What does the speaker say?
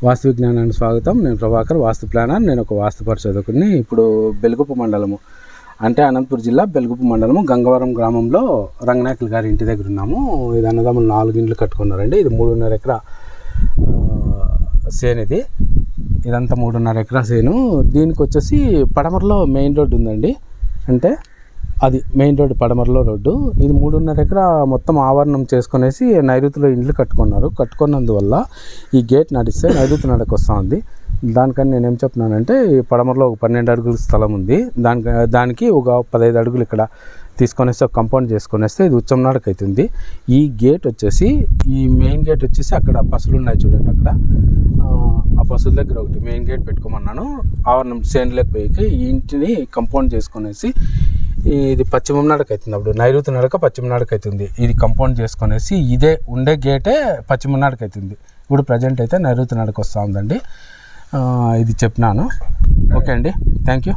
వాస్తు విజ్ఞానానికి స్వాగతం. నేను ప్రభాకర్, వాస్తు ప్లానర్. నేను ఒక వాస్తు పరిశోధకుడిని. ఇప్పుడు బెల్గుప్ప మండలము అంటే అనంతపురం జిల్లా బెల్గుప్ప మండలము గంగవరం గ్రామంలో రంగనాయకులు గారి ఇంటి దగ్గర ఉన్నాము. ఇది అన్నదమ్ములు 4 ఇండ్లు కట్టుకున్నారండి. ఇది 3.5 ఎకరా సేను. ఇదంతా 3.5 ఎకరా సేను. దీనికి వచ్చేసి పడమరలో మెయిన్ రోడ్డు ఉందండి. అంటే అది మెయిన్ రోడ్డు, పడమరలో రోడ్డు. ఇది 3.5 ఎకరా మొత్తం ఆవరణం చేసుకునేసి నైరుతిలో ఇండ్లు కట్టుకున్నందువల్ల ఈ గేట్ నడిస్తే నైరుతి నడక వస్తూ ఉంది. దానికని నేనేం చెప్తున్నానంటే, ఈ పడమరలో ఒక 12 అడుగుల స్థలం ఉంది. దానికి ఒక 15 అడుగులు ఇక్కడ తీసుకొనేస్తే ఒక కంపౌండ్ చేసుకొనేస్తే ఇది ఉచ్చం నడక అవుతుంది. ఈ గేట్ వచ్చేసి, ఈ మెయిన్ గేట్ వచ్చేసి అక్కడ పసులు ఉన్నాయి చూడండి, అక్కడ ఆ పసుల దగ్గర ఒకటి మెయిన్ గేట్ పెట్టుకోమన్నాను. ఆవరణం సేన్లోకి పోయి ఈ ఇంటిని కంపౌండ్ చేసుకొనేసి ఇది పశ్చిమం నడక అవుతుంది. అప్పుడు నైరుతి నడక పశ్చిమ నడక అవుతుంది. ఇది కంపౌండ్ చేసుకొనేసి ఇదే ఉండే గేటే పశ్చిమ నడక అవుతుంది. ఇప్పుడు ప్రజెంట్ అయితే నైరుతి నడక వస్తూ ఉందండి. ఇది చెప్పినాను. ఓకే అండి, థ్యాంక్ యూ.